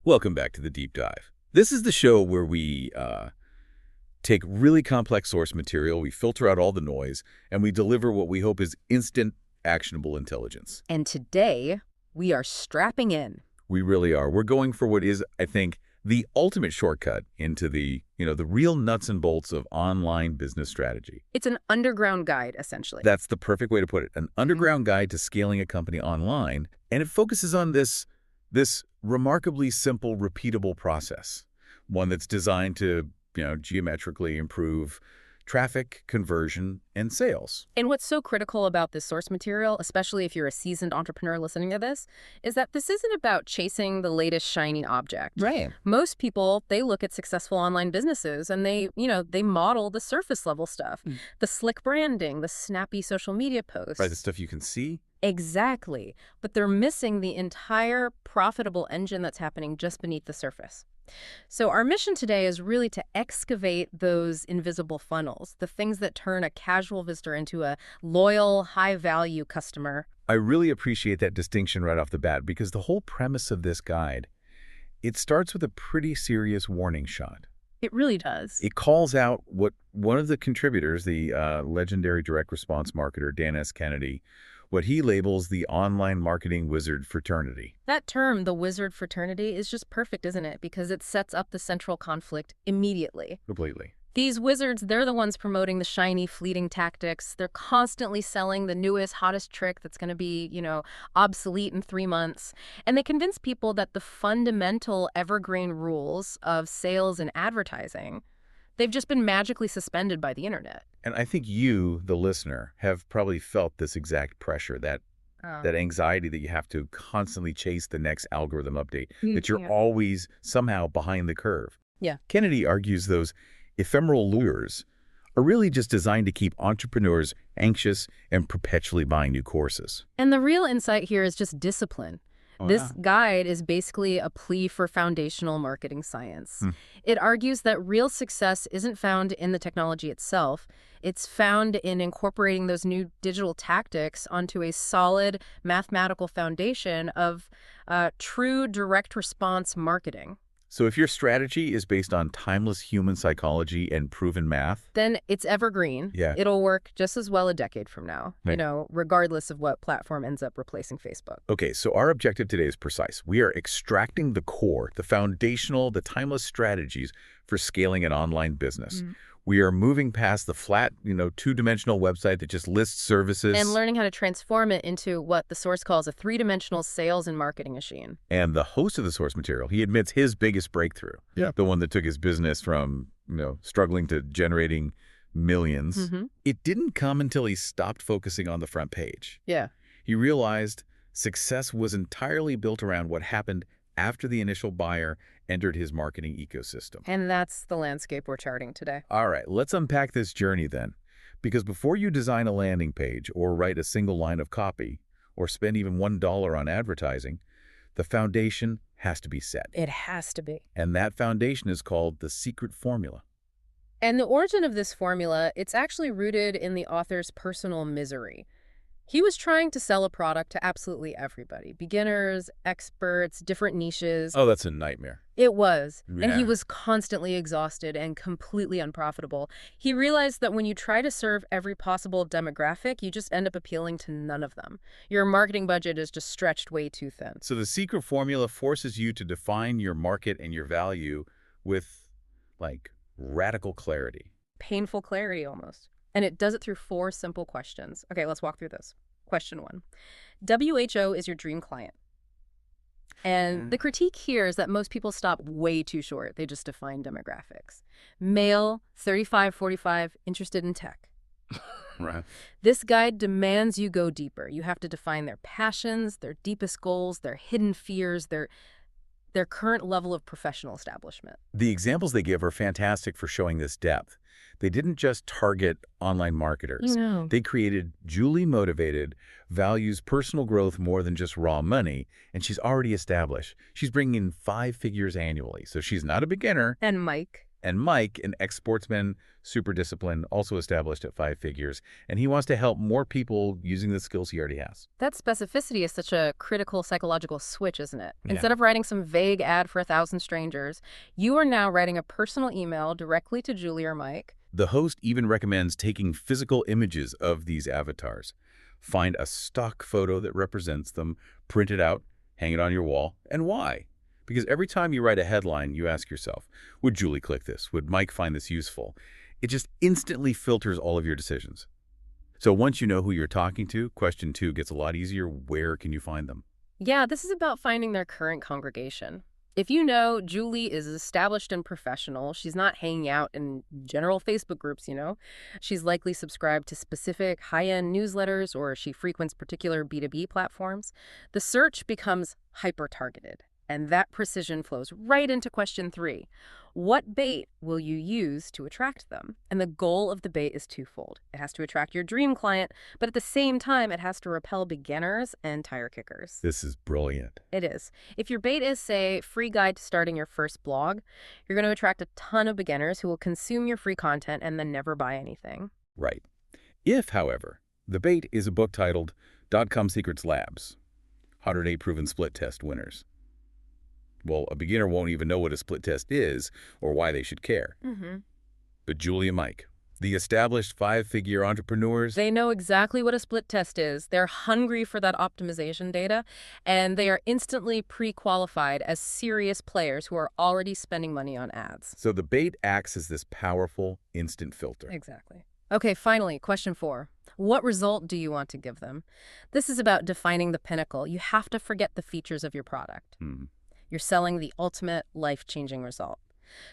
Welcome back to the Deep Dive. This is the show where we take really complex source material, we filter out all the noise, and we deliver what we hope is instant, actionable intelligence. And today, we are strapping in. We really are. We're going for what is, I think, the ultimate shortcut into the real nuts and bolts of online business strategy. It's an underground guide, essentially. That's the perfect way to put it. An underground guide to scaling a company online, and it focuses on this remarkably simple, repeatable process, one that's designed to, geometrically improve traffic, conversion, and sales. And what's so critical about this source material, especially if you're a seasoned entrepreneur listening to this, is that this isn't about chasing the latest shiny object. Right. Most people, they look at successful online businesses and they model the surface level stuff, the slick branding, the snappy social media posts. Right, the stuff you can see. Exactly. But they're missing the entire profitable engine that's happening just beneath the surface. So our mission today is really to excavate those invisible funnels, the things that turn a casual visitor into a loyal, high-value customer. I really appreciate that distinction right off the bat, because the whole premise of this guide, it starts with a pretty serious warning shot. It really does. It calls out what one of the contributors, the legendary direct response marketer, Dan S. Kennedy, what he labels the online marketing wizard fraternity. That term, the wizard fraternity, is just perfect, isn't it? Because it sets up the central conflict immediately. Completely. These wizards, they're the ones promoting the shiny, fleeting tactics. They're constantly selling the newest, hottest trick that's going to be, obsolete in 3 months. And they convince people that the fundamental evergreen rules of sales and advertising, they've just been magically suspended by the internet. And I think you, the listener, have probably felt this exact pressure, that anxiety that you have to constantly chase the next algorithm update, that you're always somehow behind the curve. Yeah. Kennedy argues those ephemeral lures are really just designed to keep entrepreneurs anxious and perpetually buying new courses. And the real insight here is just discipline. This guide is basically a plea for foundational marketing science. It argues that real success isn't found in the technology itself. It's found in incorporating those new digital tactics onto a solid mathematical foundation of true direct response marketing. So if your strategy is based on timeless human psychology and proven math, then it's evergreen. Yeah. It'll work just as well a decade from now, Right. Regardless of what platform ends up replacing Facebook. Okay, so our objective today is precise. We are extracting the core, the foundational, the timeless strategies for scaling an online business. We are moving past the flat, two-dimensional website that just lists services. And learning how to transform it into what the source calls a three-dimensional sales and marketing machine. And the host of the source material, he admits his biggest breakthrough, the one that took his business from, struggling to generating millions, it didn't come until he stopped focusing on the front page. Yeah. He realized success was entirely built around what happened after the initial buyer entered his marketing ecosystem. And that's the landscape we're charting today. All right, let's unpack this journey then. Because before you design a landing page or write a single line of copy or spend even $1 on advertising, the foundation has to be set. It has to be. And that foundation is called the secret formula. And the origin of this formula, it's actually rooted in the author's personal misery. He was trying to sell a product to absolutely everybody. Beginners, experts, different niches. Oh, that's a nightmare. It was. Yeah. And he was constantly exhausted and completely unprofitable. He realized that when you try to serve every possible demographic, you just end up appealing to none of them. Your marketing budget is just stretched way too thin. So the secret formula forces you to define your market and your value with, radical clarity. Painful clarity, almost. And it does it through 4 simple questions. Okay, let's walk through this. Question 1. WHO is your dream client. And the critique here is that most people stop way too short. They just define demographics. Male, 35-45, interested in tech. Right. This guide demands you go deeper. You have to define their passions, their deepest goals, their hidden fears, their current level of professional establishment. The examples they give are fantastic for showing this depth. They didn't just target online marketers. No. They created Julie motivated, values personal growth more than just raw money, and she's already established. She's bringing in 5 figures annually, so she's not a beginner. And Mike. And Mike, an ex-sportsman, super disciplined, also established at 5 figures, and he wants to help more people using the skills he already has. That specificity is such a critical psychological switch, isn't it? Yeah. Instead of writing some vague ad for 1,000 strangers, you are now writing a personal email directly to Julie or Mike. The host even recommends taking physical images of these avatars. Find a stock photo that represents them, print it out, hang it on your wall. And why? Because every time you write a headline, you ask yourself, would Julie click this? Would Mike find this useful? It just instantly filters all of your decisions. So once you know who you're talking to, question 2 gets a lot easier. Where can you find them? Yeah, this is about finding their current congregation. If you know Julie is established and professional, she's not hanging out in general Facebook groups, She's likely subscribed to specific high-end newsletters or she frequents particular B2B platforms. The search becomes hyper-targeted. And that precision flows right into question 3. What bait will you use to attract them? And the goal of the bait is twofold. It has to attract your dream client, but at the same time, it has to repel beginners and tire kickers. This is brilliant. It is. If your bait is, say, free guide to starting your first blog, you're going to attract a ton of beginners who will consume your free content and then never buy anything. Right. If, however, the bait is a book titled .com Secrets Labs, 108 Proven Split Test Winners, well, a beginner won't even know what a split test is or why they should care. But Julie and Mike, the established 5-figure entrepreneurs, they know exactly what a split test is. They're hungry for that optimization data, and they are instantly pre-qualified as serious players who are already spending money on ads. So the bait acts as this powerful instant filter. Exactly. Okay, finally, question 4. What result do you want to give them? This is about defining the pinnacle. You have to forget the features of your product. You're selling the ultimate life-changing result.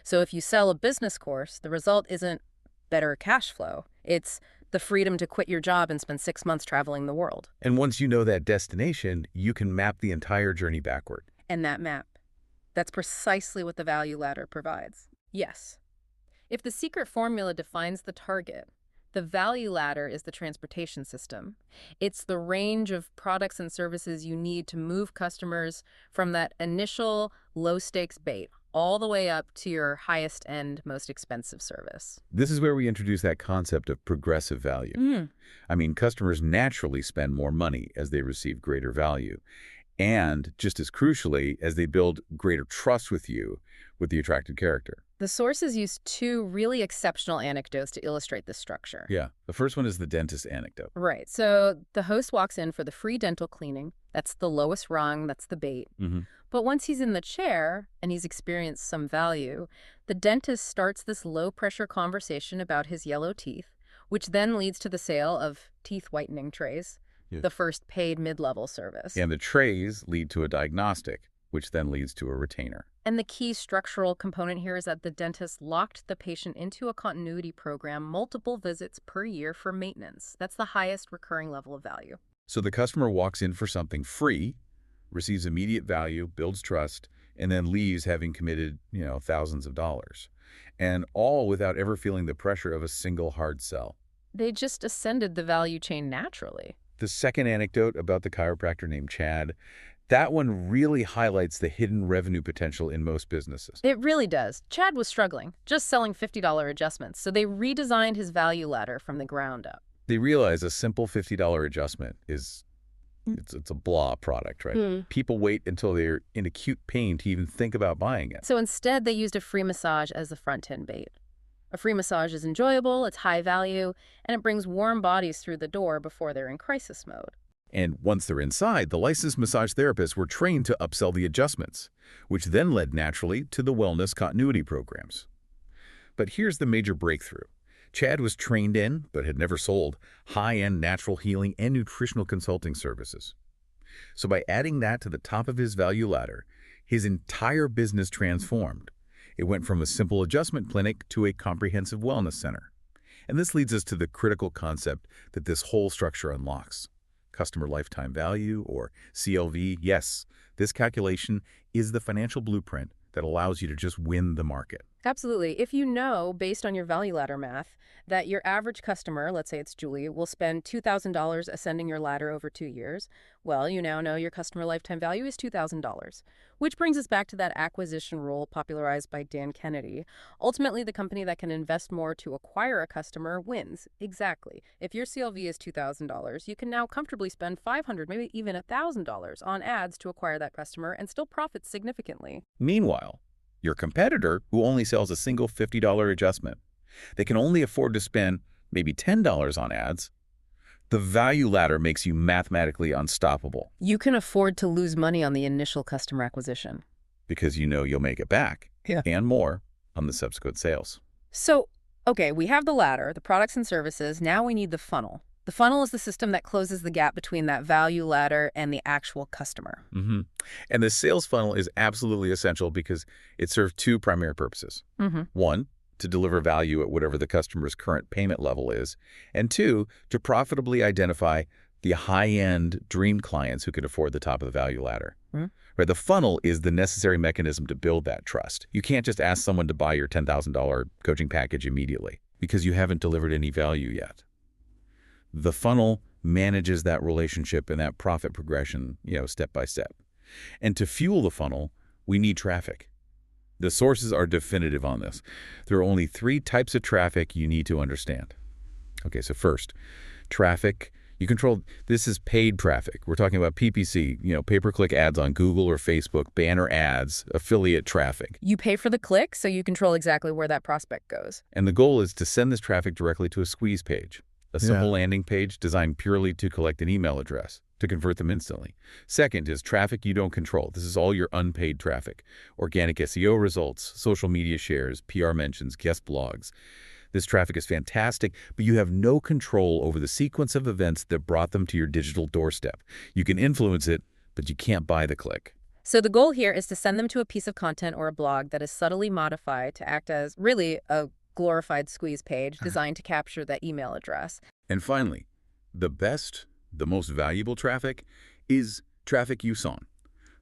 So if you sell a business course, the result isn't better cash flow. It's the freedom to quit your job and spend 6 months traveling the world. And once you know that destination, you can map the entire journey backward. And that map, that's precisely what the value ladder provides. Yes. If the secret formula defines the target, the value ladder is the transportation system. It's the range of products and services you need to move customers from that initial low-stakes bait all the way up to your highest-end, most expensive service. This is where we introduce that concept of progressive value. I mean, customers naturally spend more money as they receive greater value. And just as crucially, as they build greater trust with you, with the attracted character. The sources use 2 really exceptional anecdotes to illustrate this structure. Yeah. The first one is the dentist anecdote. Right. So the host walks in for the free dental cleaning. That's the lowest rung. That's the bait. But once he's in the chair and he's experienced some value, the dentist starts this low-pressure conversation about his yellow teeth, which then leads to the sale of teeth whitening trays, the first paid mid-level service. And the trays lead to a diagnostic, which then leads to a retainer. And the key structural component here is that the dentist locked the patient into a continuity program, multiple visits per year for maintenance. That's the highest recurring level of value. So the customer walks in for something free, receives immediate value, builds trust, and then leaves having committed, thousands of dollars. And all without ever feeling the pressure of a single hard sell. They just ascended the value chain naturally. The second anecdote about the chiropractor named Chad, that one really highlights the hidden revenue potential in most businesses. It really does. Chad was struggling, just selling $50 adjustments, so they redesigned his value ladder from the ground up. They realize a simple $50 adjustment is it's a blah product, right? People wait until they're in acute pain to even think about buying it. So instead, they used a free massage as the front-end bait. A free massage is enjoyable, it's high value, and it brings warm bodies through the door before they're in crisis mode. And once they're inside, the licensed massage therapists were trained to upsell the adjustments, which then led naturally to the wellness continuity programs. But here's the major breakthrough. Chad was trained in, but had never sold, high-end natural healing and nutritional consulting services. So by adding that to the top of his value ladder, his entire business transformed. It went from a simple adjustment clinic to a comprehensive wellness center. And this leads us to the critical concept that this whole structure unlocks. Customer lifetime value, or CLV, yes, this calculation is the financial blueprint that allows you to just win the market. Absolutely. If you know, based on your value ladder math, that your average customer, let's say it's Julie, will spend $2,000 ascending your ladder over 2 years, well, you now know your customer lifetime value is $2,000. Which brings us back to that acquisition rule popularized by Dan Kennedy. Ultimately, the company that can invest more to acquire a customer wins. Exactly. If your CLV is $2,000, you can now comfortably spend $500, maybe even $1,000 on ads to acquire that customer and still profit significantly. Meanwhile, your competitor, who only sells a single $50 adjustment, they can only afford to spend maybe $10 on ads. The value ladder makes you mathematically unstoppable. You can afford to lose money on the initial customer acquisition. Because you know you'll make it back, and more, on the subsequent sales. So, okay, we have the ladder, the products and services. Now we need the funnel. The funnel is the system that closes the gap between that value ladder and the actual customer. And the sales funnel is absolutely essential because it serves two primary purposes. One, to deliver value at whatever the customer's current payment level is. And two, to profitably identify the high-end dream clients who can afford the top of the value ladder. Right, the funnel is the necessary mechanism to build that trust. You can't just ask someone to buy your $10,000 coaching package immediately because you haven't delivered any value yet. The funnel manages that relationship and that profit progression, step by step. And to fuel the funnel, we need traffic. The sources are definitive on this. There are only 3 types of traffic you need to understand. Okay, so first, traffic. You control, this is paid traffic. We're talking about PPC, pay-per-click ads on Google or Facebook, banner ads, affiliate traffic. You pay for the click, so you control exactly where that prospect goes. And the goal is to send this traffic directly to a squeeze page. A simple landing page designed purely to collect an email address, to convert them instantly. Second is traffic you don't control. This is all your unpaid traffic. Organic SEO results, social media shares, PR mentions, guest blogs. This traffic is fantastic, but you have no control over the sequence of events that brought them to your digital doorstep. You can influence it, but you can't buy the click. So the goal here is to send them to a piece of content or a blog that is subtly modified to act as really a glorified squeeze page designed to capture that email address. And finally, the best, the most valuable traffic is traffic you saw.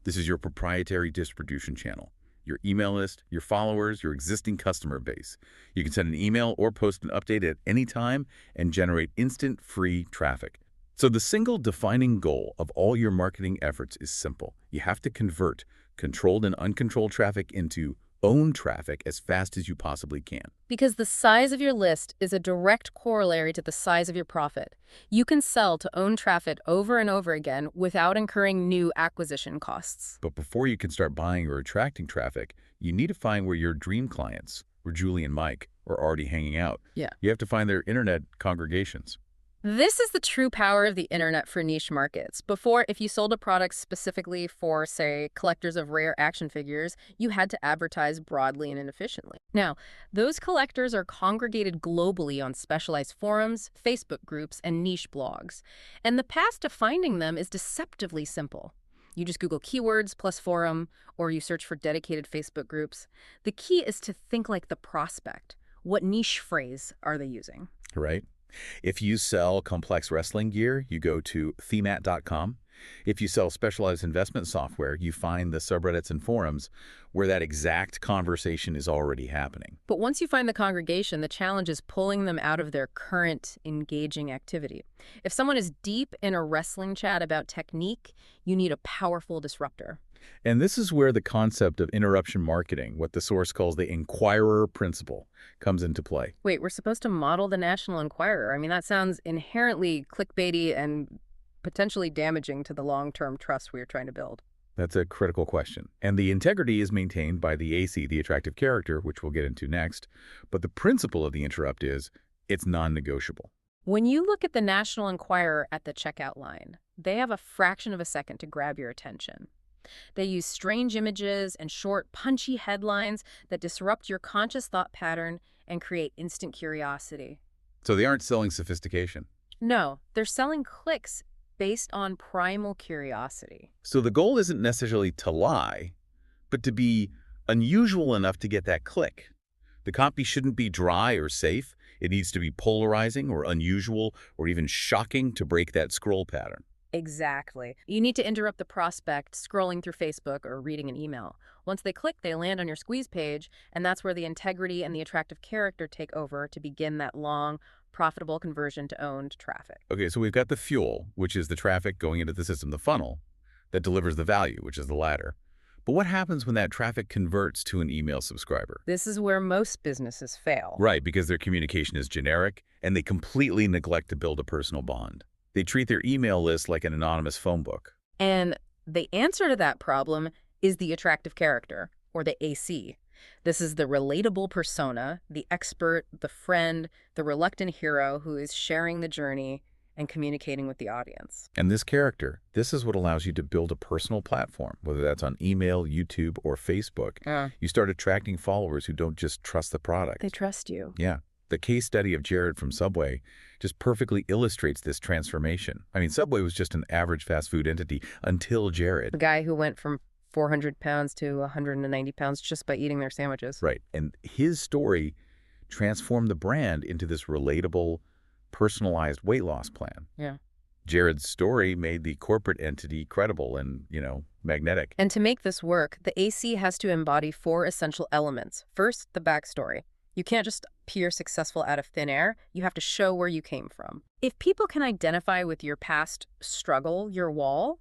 This is your proprietary distribution channel, your email list, your followers, your existing customer base. You can send an email or post an update at any time and generate instant free traffic. So the single defining goal of all your marketing efforts is simple. You have to convert controlled and uncontrolled traffic into own traffic as fast as you possibly can. Because the size of your list is a direct corollary to the size of your profit. You can sell to own traffic over and over again without incurring new acquisition costs. But before you can start buying or attracting traffic, you need to find where your dream clients, where Julie and Mike, are already hanging out. You have to find their internet congregations. This is the true power of the internet for niche markets. Before, if you sold a product specifically for, say, collectors of rare action figures, you had to advertise broadly and inefficiently. Now, those collectors are congregated globally on specialized forums, Facebook groups, and niche blogs. And the path to finding them is deceptively simple. You just Google keywords plus forum, or you search for dedicated Facebook groups. The key is to think like the prospect. What niche phrase are they using? Right. If you sell complex wrestling gear, you go to themat.com. If you sell specialized investment software, you find the subreddits and forums where that exact conversation is already happening. But once you find the congregation, the challenge is pulling them out of their current engaging activity. If someone is deep in a wrestling chat about technique, you need a powerful disruptor. And this is where the concept of interruption marketing, what the source calls the inquirer principle, comes into play. Wait, we're supposed to model the National Enquirer. I mean, that sounds inherently clickbaity and potentially damaging to the long-term trust we are trying to build. That's a critical question. And the integrity is maintained by the AC, the attractive character, which we'll get into next. But the principle of the interrupt is it's non-negotiable. When you look at the National Enquirer at the checkout line, they have a fraction of a second to grab your attention. They use strange images and short, punchy headlines that disrupt your conscious thought pattern and create instant curiosity. So they aren't selling sophistication. No, they're selling clicks based on primal curiosity. So the goal isn't necessarily to lie, but to be unusual enough to get that click. The copy shouldn't be dry or safe. It needs to be polarizing or unusual or even shocking to break that scroll pattern. Exactly. You need to interrupt the prospect scrolling through Facebook or reading an email. Once they click, they land on your squeeze page, and that's where the integrity and the attractive character take over to begin that long, profitable conversion to owned traffic. Okay, so we've got the fuel, which is the traffic going into the system, the funnel that delivers the value, which is the ladder. But what happens when that traffic converts to an email subscriber? This is where most businesses fail. Right, because their communication is generic and they completely neglect to build a personal bond. They treat their email list like an anonymous phone book. And the answer to that problem is the attractive character, or the AC. This is the relatable persona, the expert, the friend, the reluctant hero who is sharing the journey and communicating with the audience. And this character, this is what allows you to build a personal platform, whether that's on email, YouTube, or Facebook. You start attracting followers who don't just trust the product. They trust you. Yeah. The case study of Jared from Subway just perfectly illustrates this transformation. I mean, Subway was just an average fast food entity until Jared. The guy who went from 400 pounds to 190 pounds just by eating their sandwiches. Right. And his story transformed the brand into this relatable, personalized weight loss plan. Yeah. Jared's story made the corporate entity credible and, magnetic. And to make this work, the AC has to embody 4 essential elements. First, the backstory. You can't just appear successful out of thin air. You have to show where you came from. If people can identify with your past struggle, your wall,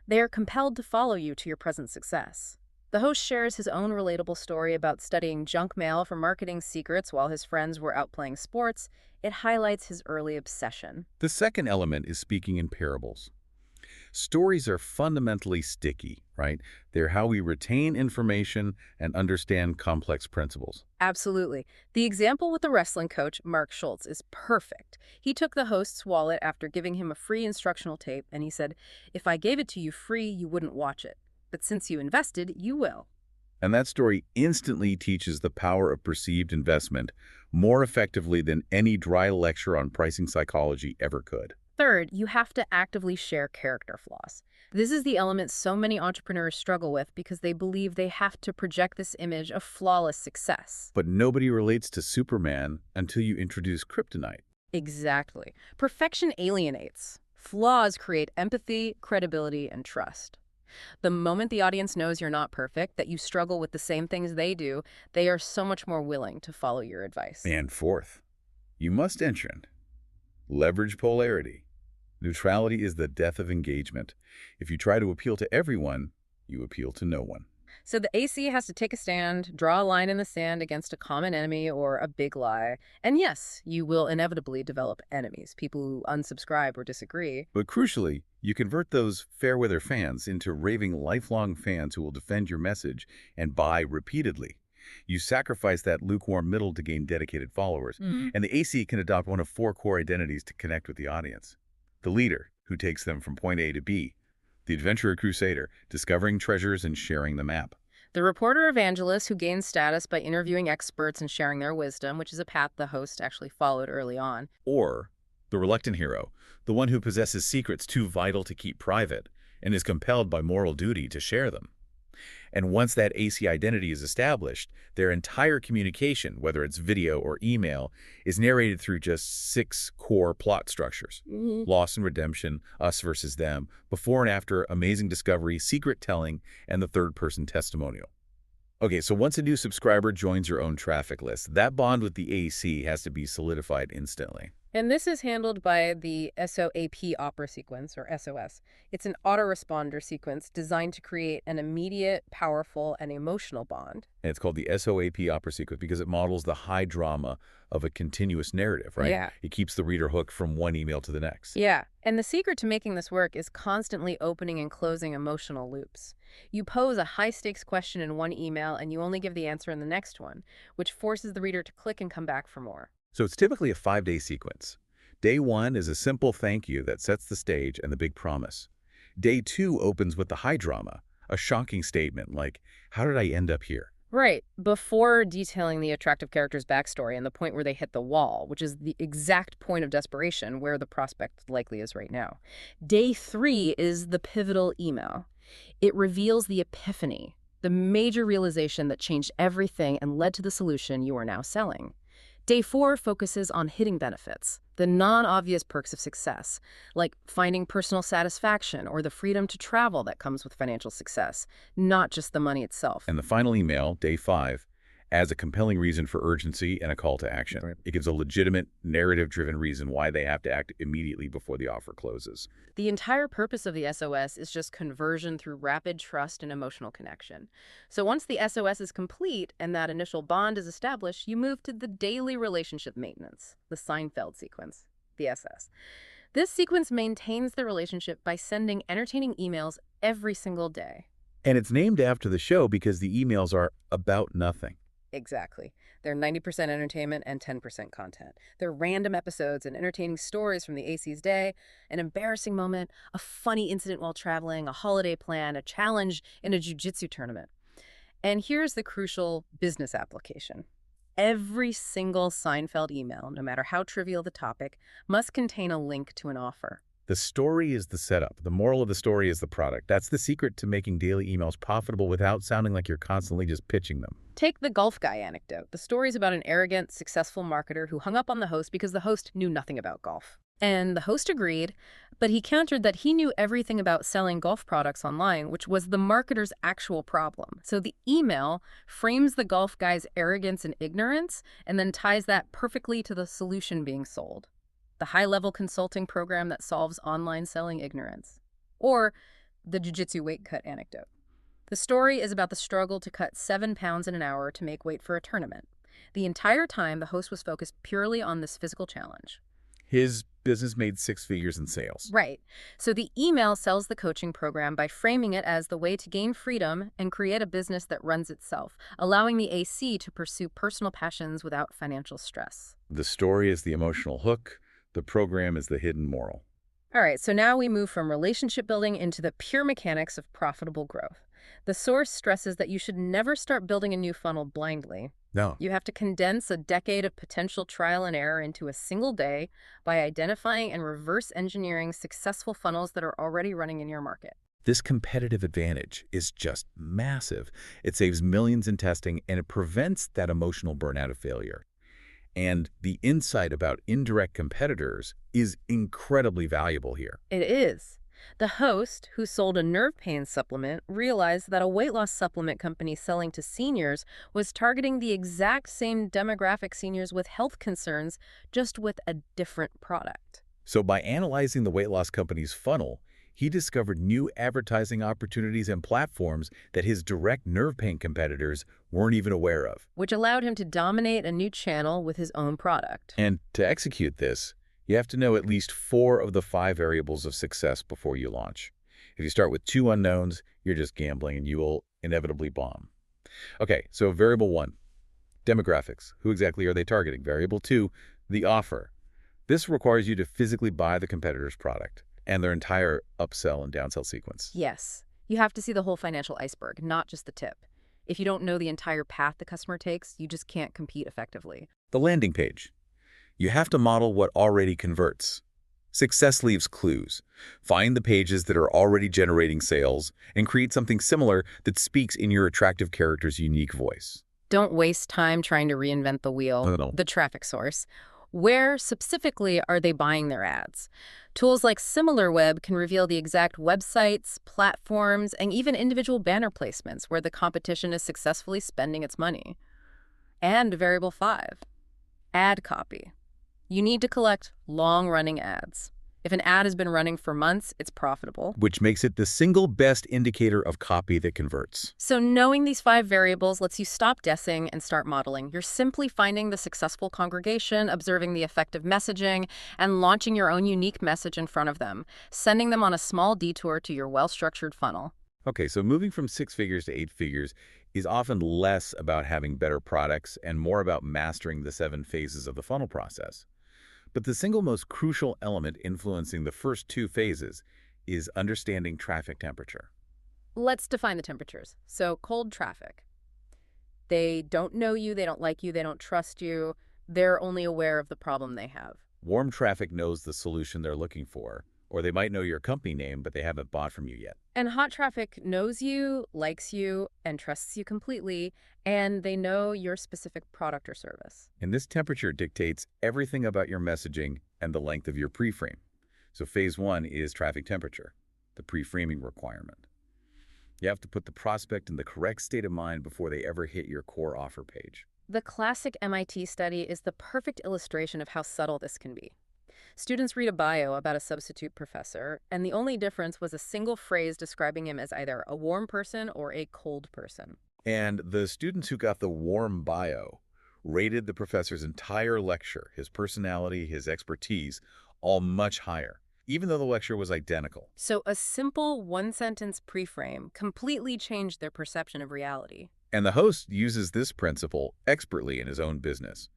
they are compelled to follow you to your present success. The host shares his own relatable story about studying junk mail for marketing secrets while his friends were out playing sports. It highlights his early obsession. The second element is speaking in parables. Stories are fundamentally sticky, right? They're how we retain information and understand complex principles. Absolutely. The example with the wrestling coach, Mark Schultz, is perfect. He took the host's wallet after giving him a free instructional tape, and he said, "If I gave it to you free, you wouldn't watch it. But since you invested, you will." And that story instantly teaches the power of perceived investment more effectively than any dry lecture on pricing psychology ever could. Third, you have to actively share character flaws. This is the element so many entrepreneurs struggle with because they believe they have to project this image of flawless success. But nobody relates to Superman until you introduce kryptonite. Exactly. Perfection alienates. Flaws create empathy, credibility, and trust. The moment the audience knows you're not perfect, that you struggle with the same things they do, they are so much more willing to follow your advice. And fourth, you must leverage polarity. Neutrality is the death of engagement. If you try to appeal to everyone, you appeal to no one. So the AC has to take a stand, draw a line in the sand against a common enemy or a big lie. And yes, you will inevitably develop enemies, people who unsubscribe or disagree. But crucially, you convert those fair-weather fans into raving lifelong fans who will defend your message and buy repeatedly. You sacrifice that lukewarm middle to gain dedicated followers, and the AC can adopt one of 4 core identities to connect with the audience. The leader, who takes them from point A to B. The adventurer crusader, discovering treasures and sharing the map. The reporter evangelist, who gains status by interviewing experts and sharing their wisdom, which is a path the host actually followed early on. Or the reluctant hero, the one who possesses secrets too vital to keep private and is compelled by moral duty to share them. And once that AC identity is established, their entire communication, whether it's video or email, is narrated through just 6 core plot structures. Loss and redemption, us versus them, before and after, amazing discovery, secret telling, and the third-person testimonial. Okay, so once a new subscriber joins your own traffic list, that bond with the AC has to be solidified instantly. And this is handled by the SOAP opera sequence, or SOS. It's an autoresponder sequence designed to create an immediate, powerful, and emotional bond. And it's called the SOAP opera sequence because it models the high drama of a continuous narrative, right? Yeah. It keeps the reader hooked from one email to the next. Yeah. And the secret to making this work is constantly opening and closing emotional loops. You pose a high-stakes question in one email, and you only give the answer in the next one, which forces the reader to click and come back for more. So it's typically a 5-day sequence. Day 1 is a simple thank you that sets the stage and the big promise. Day 2 opens with the high drama, a shocking statement like, how did I end up here? Right, before detailing the attractive character's backstory and the point where they hit the wall, which is the exact point of desperation where the prospect likely is right now. Day 3 is the pivotal email. It reveals the epiphany, the major realization that changed everything and led to the solution you are now selling. Day 4 focuses on hidden benefits, the non-obvious perks of success, like finding personal satisfaction or the freedom to travel that comes with financial success, not just the money itself. And the final email, day 5, adds a compelling reason for urgency and a call to action. Right. It gives a legitimate, narrative-driven reason why they have to act immediately before the offer closes. The entire purpose of the SOS is just conversion through rapid trust and emotional connection. So once the SOS is complete and that initial bond is established, you move to the daily relationship maintenance, the Seinfeld sequence, the SS. This sequence maintains the relationship by sending entertaining emails every single day. And it's named after the show because the emails are about nothing. Exactly. They're 90% entertainment and 10% content. They're random episodes and entertaining stories from the AC's day, an embarrassing moment, a funny incident while traveling, a holiday plan, a challenge in a jiu-jitsu tournament. And here's the crucial business application. Every single Seinfeld email, no matter how trivial the topic, must contain a link to an offer. The story is the setup. The moral of the story is the product. That's the secret to making daily emails profitable without sounding like you're constantly just pitching them. Take the golf guy anecdote. The story's about an arrogant, successful marketer who hung up on the host because the host knew nothing about golf. And the host agreed, but he countered that he knew everything about selling golf products online, which was the marketer's actual problem. So the email frames the golf guy's arrogance and ignorance and then ties that perfectly to the solution being sold. The high-level consulting program that solves online selling ignorance. Or the jiu-jitsu weight cut anecdote. The story is about the struggle to cut 7 pounds in an hour to make weight for a tournament. The entire time, the host was focused purely on this physical challenge. His business made 6 figures in sales. Right. So the email sells the coaching program by framing it as the way to gain freedom and create a business that runs itself, allowing the AC to pursue personal passions without financial stress. The story is the emotional hook. The program is the hidden moral. All right, so now we move from relationship building into the pure mechanics of profitable growth. The source stresses that you should never start building a new funnel blindly. No. You have to condense a decade of potential trial and error into a single day by identifying and reverse engineering successful funnels that are already running in your market. This competitive advantage is just massive. It saves millions in testing, and it prevents that emotional burnout of failure. And the insight about indirect competitors is incredibly valuable here. It is. The host, who sold a nerve pain supplement, realized that a weight loss supplement company selling to seniors was targeting the exact same demographic seniors with health concerns, just with a different product. So by analyzing the weight loss company's funnel, he discovered new advertising opportunities and platforms that his direct nerve pain competitors weren't even aware of. Which allowed him to dominate a new channel with his own product. And to execute this, you have to know at least 4 of the 5 variables of success before you launch. If you start with 2 unknowns, you're just gambling and you will inevitably bomb. Okay, so variable 1, demographics. Who exactly are they targeting? Variable 2, the offer. This requires you to physically buy the competitor's product and their entire upsell and downsell sequence. Yes. You have to see the whole financial iceberg, not just the tip. If you don't know the entire path the customer takes, you just can't compete effectively. The landing page. You have to model what already converts. Success leaves clues. Find the pages that are already generating sales and create something similar that speaks in your attractive character's unique voice. Don't waste time trying to reinvent the wheel, the traffic source. Where specifically are they buying their ads? Tools like SimilarWeb can reveal the exact websites, platforms, and even individual banner placements where the competition is successfully spending its money. And variable 5, ad copy. You need to collect long-running ads. If an ad has been running for months, it's profitable. Which makes it the single best indicator of copy that converts. So knowing these 5 variables lets you stop guessing and start modeling. You're simply finding the successful congregation, observing the effective messaging, and launching your own unique message in front of them, sending them on a small detour to your well-structured funnel. Okay, so moving from 6 figures to 8 figures is often less about having better products and more about mastering the 7 phases of the funnel process. But the single most crucial element influencing the first 2 phases is understanding traffic temperature. Let's define the temperatures. So cold traffic. They don't know you, they don't like you, they don't trust you. They're only aware of the problem they have. Warm traffic knows the solution they're looking for, Or they might know your company name, but they haven't bought from you yet. And hot traffic knows you, likes you, and trusts you completely, and they know your specific product or service. And this temperature dictates everything about your messaging and the length of your pre-frame. So phase one is traffic temperature, the pre-framing requirement. You have to put the prospect in the correct state of mind before they ever hit your core offer page. The classic MIT study is the perfect illustration of how subtle this can be. Students read a bio about a substitute professor, and the only difference was a single phrase describing him as either a warm person or a cold person. And the students who got the warm bio rated the professor's entire lecture, his personality, his expertise, all much higher, even though the lecture was identical. So a simple one-sentence pre-frame completely changed their perception of reality. And the host uses this principle expertly in his own business.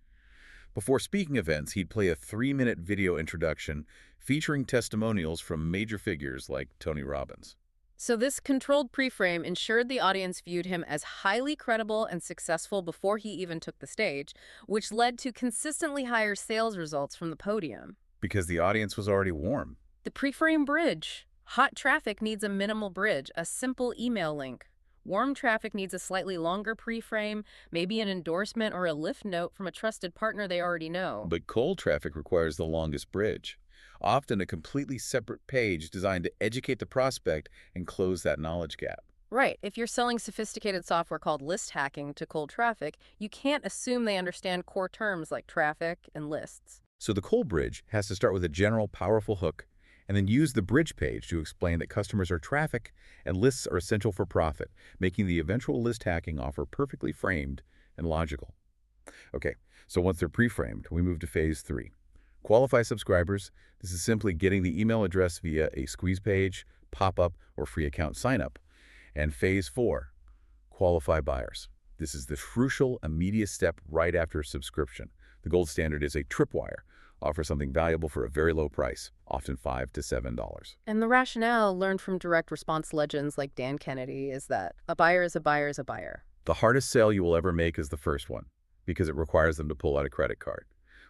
Before speaking events, he'd play a 3-minute video introduction featuring testimonials from major figures like Tony Robbins. So this controlled pre-frame ensured the audience viewed him as highly credible and successful before he even took the stage, which led to consistently higher sales results from the podium. Because the audience was already warm. The pre-frame bridge. Hot traffic needs a minimal bridge, a simple email link. Warm traffic needs a slightly longer pre-frame, maybe an endorsement or a lift note from a trusted partner they already know. But cold traffic requires the longest bridge, often a completely separate page designed to educate the prospect and close that knowledge gap. Right. If you're selling sophisticated software called list hacking to cold traffic, you can't assume they understand core terms like traffic and lists. So the cold bridge has to start with a general, powerful hook, and then use the bridge page to explain that customers are traffic and lists are essential for profit, making the eventual list hacking offer perfectly framed and logical. Okay, so once they're pre-framed, we move to phase 3. Qualify subscribers. This is simply getting the email address via a squeeze page, pop-up, or free account sign-up. And phase 4, qualify buyers. This is the crucial, immediate step right after subscription. The gold standard is a tripwire. Offer something valuable for a very low price, often $5 to $7. And the rationale learned from direct response legends like Dan Kennedy is that a buyer is a buyer is a buyer. The hardest sale you will ever make is the first one, because it requires them to pull out a credit card.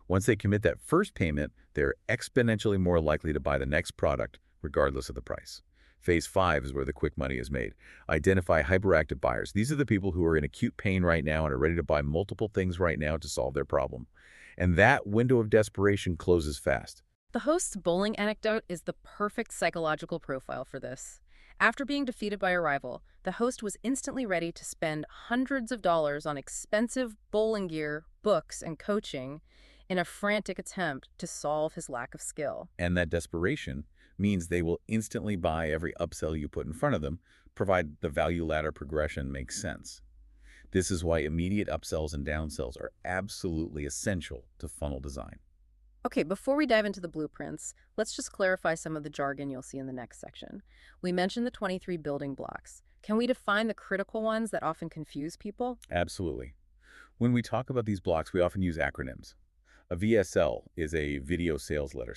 Once they commit that first payment, they're exponentially more likely to buy the next product, regardless of the price. Phase 5 is where the quick money is made. Identify hyperactive buyers. These are the people who are in acute pain right now and are ready to buy multiple things right now to solve their problem. And that window of desperation closes fast. The host's bowling anecdote is the perfect psychological profile for this. After being defeated by a rival, the host was instantly ready to spend hundreds of dollars on expensive bowling gear, books, and coaching in a frantic attempt to solve his lack of skill. And that desperation means they will instantly buy every upsell you put in front of them, provided the value ladder progression makes sense. This is why immediate upsells and downsells are absolutely essential to funnel design. Okay, before we dive into the blueprints, let's just clarify some of the jargon you'll see in the next section. We mentioned the 23 building blocks. Can we define the critical ones that often confuse people? Absolutely. When we talk about these blocks, we often use acronyms. A VSL is a video sales letter,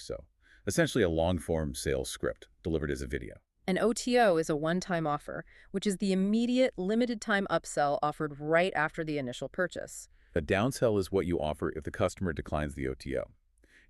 essentially a long-form sales script delivered as a video. An OTO is a one-time offer, which is the immediate, limited-time upsell offered right after the initial purchase. A downsell is what you offer if the customer declines the OTO.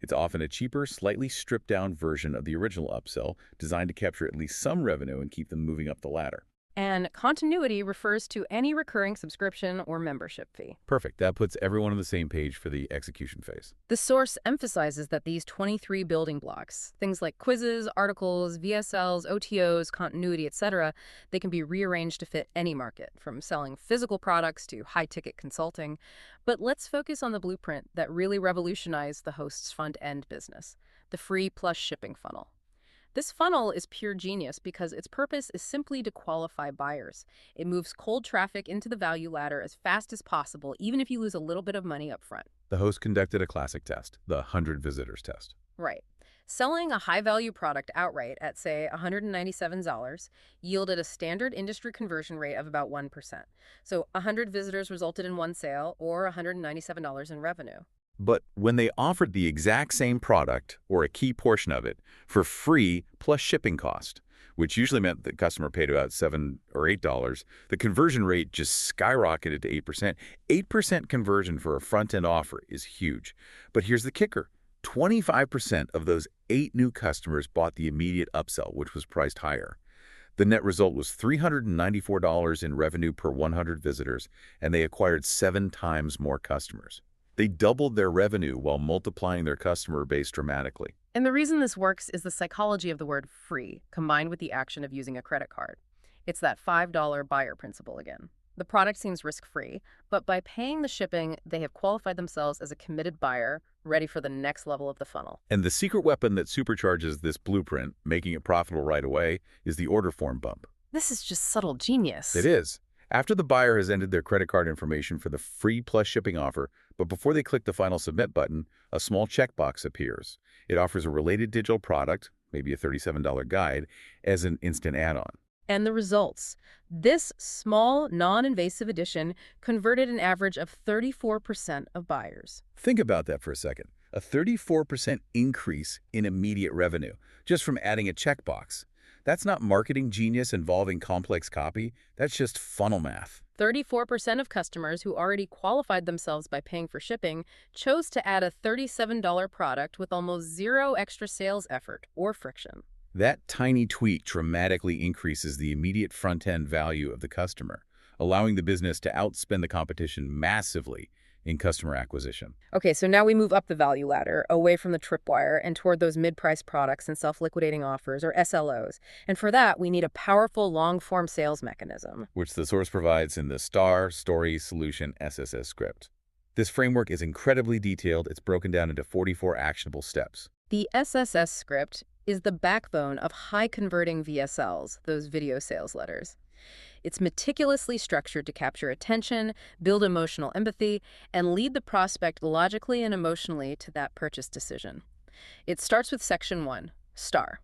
It's often a cheaper, slightly stripped-down version of the original upsell, designed to capture at least some revenue and keep them moving up the ladder. And continuity refers to any recurring subscription or membership fee. Perfect. That puts everyone on the same page for the execution phase. The source emphasizes that these 23 building blocks, things like quizzes, articles, VSLs, OTOs, continuity, etc., they can be rearranged to fit any market, from selling physical products to high-ticket consulting. But let's focus on the blueprint that really revolutionized the host's front-end business, the free plus shipping funnel. This funnel is pure genius because its purpose is simply to qualify buyers. It moves cold traffic into the value ladder as fast as possible, even if you lose a little bit of money up front. The host conducted a classic test, the 100 visitors test. Right. Selling a high-value product outright at, say, $197 yielded a standard industry conversion rate of about 1%. So 100 visitors resulted in one sale or $197 in revenue. But when they offered the exact same product, or a key portion of it, for free plus shipping cost, which usually meant the customer paid about $7 or $8, the conversion rate just skyrocketed to 8%. 8% conversion for a front-end offer is huge. But here's the kicker. 25% of those 8 new customers bought the immediate upsell, which was priced higher. The net result was $394 in revenue per 100 visitors, and they acquired 7 times more customers. They doubled their revenue while multiplying their customer base dramatically. And the reason this works is the psychology of the word free, combined with the action of using a credit card. It's that $5 buyer principle again. The product seems risk-free, but by paying the shipping, they have qualified themselves as a committed buyer, ready for the next level of the funnel. And the secret weapon that supercharges this blueprint, making it profitable right away, is the order form bump. This is just subtle genius. It is. After the buyer has entered their credit card information for the free plus shipping offer, but before they click the final submit button, a small checkbox appears. It offers a related digital product, maybe a $37 guide, as an instant add-on. And the results. This small, non-invasive addition converted an average of 34% of buyers. Think about that for a second. A 34% increase in immediate revenue, just from adding a checkbox. That's not marketing genius involving complex copy. That's just funnel math. 34% of customers who already qualified themselves by paying for shipping chose to add a $37 product with almost zero extra sales effort or friction. That tiny tweak dramatically increases the immediate front-end value of the customer, allowing the business to outspend the competition massively in customer acquisition. Okay, so now we move up the value ladder, away from the tripwire and toward those mid-price products and self-liquidating offers, or SLOs. And for that, we need a powerful long-form sales mechanism, which the source provides in the STAR Story Solution SSS script. This framework is incredibly detailed. It's broken down into 44 actionable steps. The SSS script is the backbone of high-converting VSLs, those video sales letters. It's meticulously structured to capture attention, build emotional empathy, and lead the prospect logically and emotionally to that purchase decision. It starts with Section 1, STAR.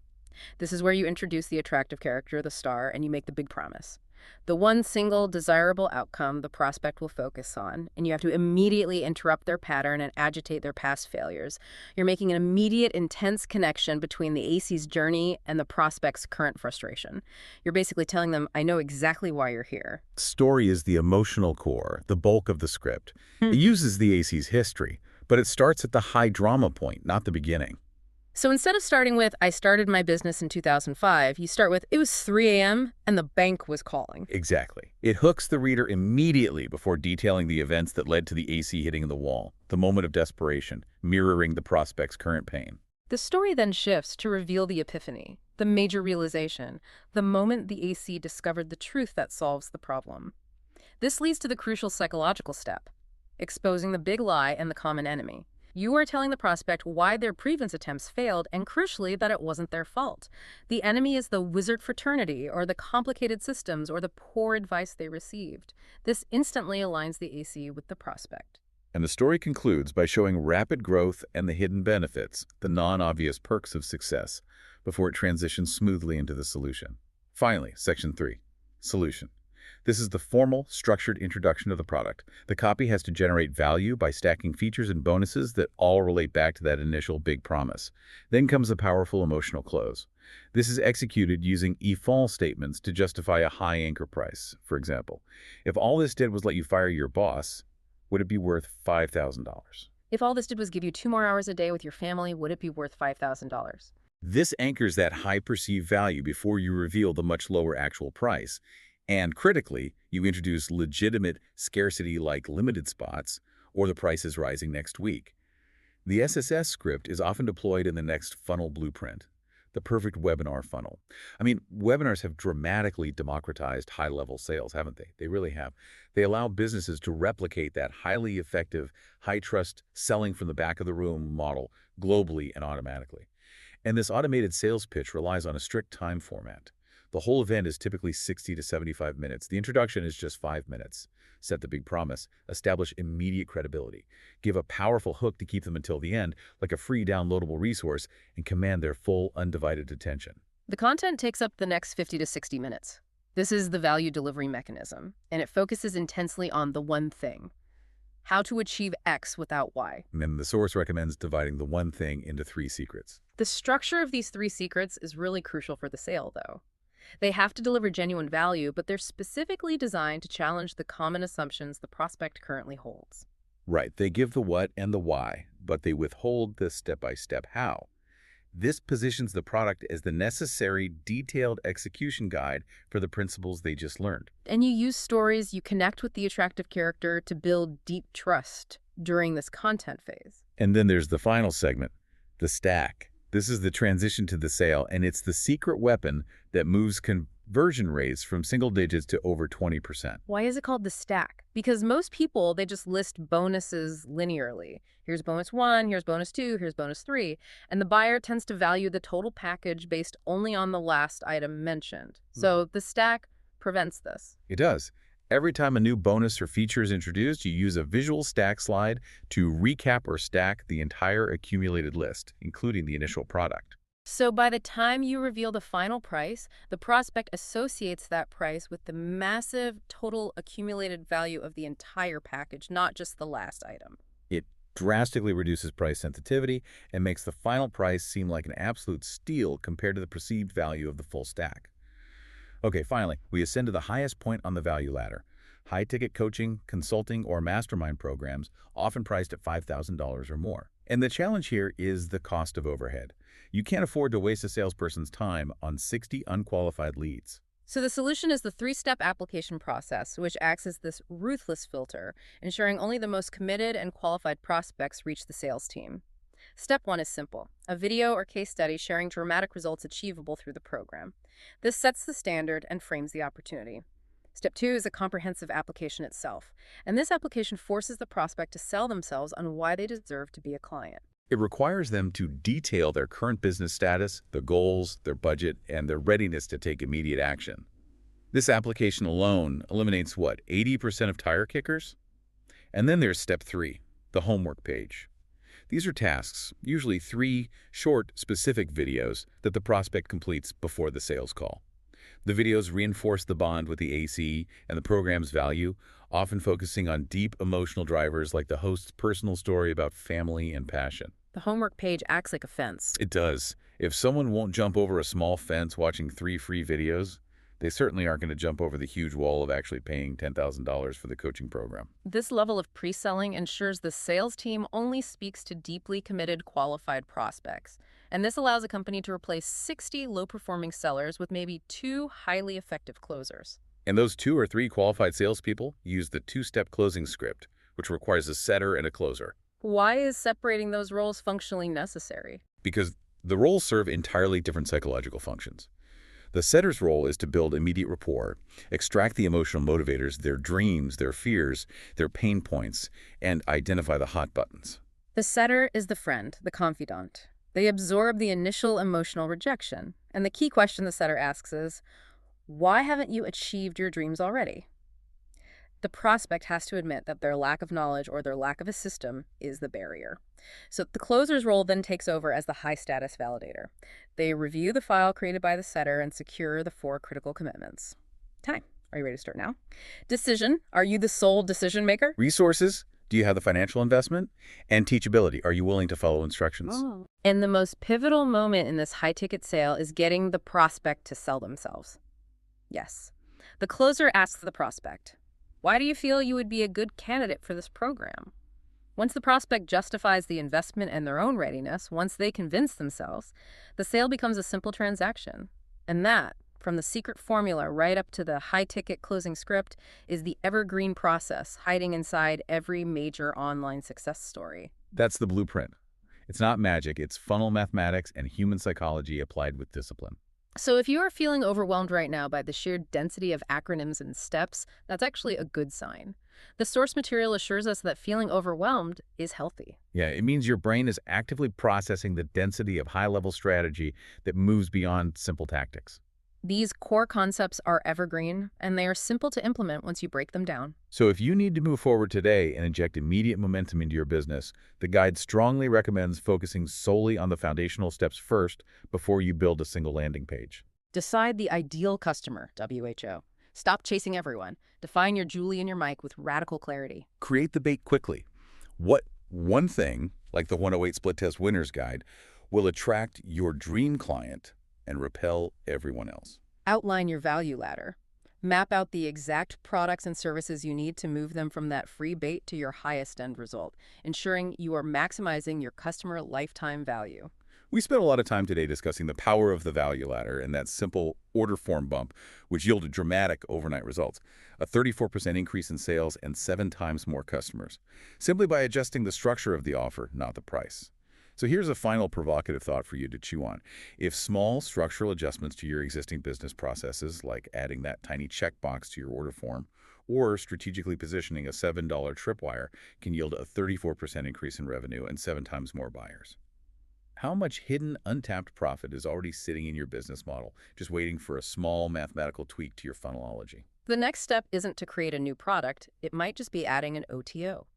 This is where you introduce the attractive character, the star, and you make the big promise. The one single desirable outcome the prospect will focus on, and you have to immediately interrupt their pattern and agitate their past failures. You're making an immediate, intense connection between the AC's journey and the prospect's current frustration. You're basically telling them, I know exactly why you're here. Story is the emotional core, the bulk of the script. It uses the AC's history, but it starts at the high drama point, not the beginning. So instead of starting with, I started my business in 2005, you start with, it was 3 a.m. and the bank was calling. Exactly. It hooks the reader immediately before detailing the events that led to the AC hitting the wall, the moment of desperation, mirroring the prospect's current pain. The story then shifts to reveal the epiphany, the major realization, the moment the AC discovered the truth that solves the problem. This leads to the crucial psychological step, exposing the big lie and the common enemy. You are telling the prospect why their previous attempts failed and, crucially, that it wasn't their fault. The enemy is the wizard fraternity or the complicated systems or the poor advice they received. This instantly aligns the AC with the prospect. And the story concludes by showing rapid growth and the hidden benefits, the non-obvious perks of success, before it transitions smoothly into the solution. Finally, Section 3, Solution. This is the formal, structured introduction of the product. The copy has to generate value by stacking features and bonuses that all relate back to that initial big promise. Then comes a powerful emotional close. This is executed using if-all statements to justify a high anchor price. For example, if all this did was let you fire your boss, would it be worth $5,000? If all this did was give you 2 more hours a day with your family, would it be worth $5,000? This anchors that high perceived value before you reveal the much lower actual price. And critically, you introduce legitimate scarcity like limited spots or the price is rising next week. The SSS script is often deployed in the next funnel blueprint, the perfect webinar funnel. I mean, webinars have dramatically democratized high-level sales, haven't they? They really have. They allow businesses to replicate that highly effective, high-trust selling from the back of the room model globally and automatically. And this automated sales pitch relies on a strict time format. The whole event is typically 60 to 75 minutes. The introduction is just 5 minutes. Set the big promise. Establish immediate credibility. Give a powerful hook to keep them until the end, like a free downloadable resource, and command their full, undivided attention. The content takes up the next 50 to 60 minutes. This is the value delivery mechanism, and it focuses intensely on the one thing. How to achieve X without Y. And then the source recommends dividing the one thing into 3 secrets. The structure of these 3 secrets is really crucial for the sale, though. They have to deliver genuine value, but they're specifically designed to challenge the common assumptions the prospect currently holds. Right. They give the what and the why, but they withhold the step-by-step how. This positions the product as the necessary, detailed execution guide for the principles they just learned. And you use stories, you connect with the attractive character to build deep trust during this content phase. And then there's the final segment, the stack. This is the transition to the sale, and it's the secret weapon that moves conversion rates from single digits to over 20%. Why is it called the stack? Because most people, they just list bonuses linearly. Here's bonus 1, here's bonus 2, here's bonus 3. And the buyer tends to value the total package based only on the last item mentioned. So the stack prevents this. It does. Every time a new bonus or feature is introduced, you use a visual stack slide to recap or stack the entire accumulated list, including the initial product. So by the time you reveal the final price, the prospect associates that price with the massive total accumulated value of the entire package, not just the last item. It drastically reduces price sensitivity and makes the final price seem like an absolute steal compared to the perceived value of the full stack. Okay, finally, we ascend to the highest point on the value ladder. High-ticket coaching, consulting, or mastermind programs, often priced at $5,000 or more. And the challenge here is the cost of overhead. You can't afford to waste a salesperson's time on 60 unqualified leads. So the solution is the three-step application process, which acts as this ruthless filter, ensuring only the most committed and qualified prospects reach the sales team. Step 1 is simple, a video or case study sharing dramatic results achievable through the program. This sets the standard and frames the opportunity. Step 2 is a comprehensive application itself, and this application forces the prospect to sell themselves on why they deserve to be a client. It requires them to detail their current business status, their goals, their budget, and their readiness to take immediate action. This application alone eliminates, 80% of tire kickers? And then there's step 3, the homework page. These are tasks, usually 3 short, specific videos that the prospect completes before the sales call. The videos reinforce the bond with the AC and the program's value, often focusing on deep emotional drivers like the host's personal story about family and passion. The homework page acts like a fence. It does. If someone won't jump over a small fence watching 3 free videos, they certainly aren't going to jump over the huge wall of actually paying $10,000 for the coaching program. This level of pre-selling ensures the sales team only speaks to deeply committed, qualified prospects. And this allows a company to replace 60 low-performing sellers with maybe 2 highly effective closers. And those 2 or 3 qualified salespeople use the 2-step closing script, which requires a setter and a closer. Why is separating those roles functionally necessary? Because the roles serve entirely different psychological functions. The setter's role is to build immediate rapport, extract the emotional motivators, their dreams, their fears, their pain points, and identify the hot buttons. The setter is the friend, the confidant. They absorb the initial emotional rejection. And the key question the setter asks is, why haven't you achieved your dreams already? The prospect has to admit that their lack of knowledge or their lack of a system is the barrier. So the closer's role then takes over as the high-status validator. They review the file created by the setter and secure the 4 critical commitments. Time. Are you ready to start now? Decision. Are you the sole decision maker? Resources. Do you have the financial investment? And teachability. Are you willing to follow instructions? And the most pivotal moment in this high-ticket sale is getting the prospect to sell themselves. Yes. The closer asks the prospect, why do you feel you would be a good candidate for this program? Once the prospect justifies the investment and their own readiness, once they convince themselves, the sale becomes a simple transaction. And that, from the secret formula right up to the high-ticket closing script, is the evergreen process hiding inside every major online success story. That's the blueprint. It's not magic, it's funnel mathematics and human psychology applied with discipline. So if you are feeling overwhelmed right now by the sheer density of acronyms and steps, that's actually a good sign. The source material assures us that feeling overwhelmed is healthy. Yeah, it means your brain is actively processing the density of high-level strategy that moves beyond simple tactics. These core concepts are evergreen, and they are simple to implement once you break them down. So if you need to move forward today and inject immediate momentum into your business, the guide strongly recommends focusing solely on the foundational steps first before you build a single landing page. Decide the ideal customer, WHO. Stop chasing everyone. Define your Julie and your Mike with radical clarity. Create the bait quickly. What one thing, like the 108 Split Test Winners Guide, will attract your dream client and repel everyone else? Outline your value ladder. Map out the exact products and services you need to move them from that free bait to your highest end result, ensuring you are maximizing your customer lifetime value. We spent a lot of time today discussing the power of the value ladder and that simple order form bump, which yielded dramatic overnight results, a 34% increase in sales and 7 times more customers, simply by adjusting the structure of the offer, not the price. So here's a final provocative thought for you to chew on. If small structural adjustments to your existing business processes, like adding that tiny checkbox to your order form, or strategically positioning a $7 tripwire, can yield a 34% increase in revenue and 7 times more buyers. How much hidden, untapped profit is already sitting in your business model, just waiting for a small mathematical tweak to your funnelology? The next step isn't to create a new product. It might just be adding an OTO.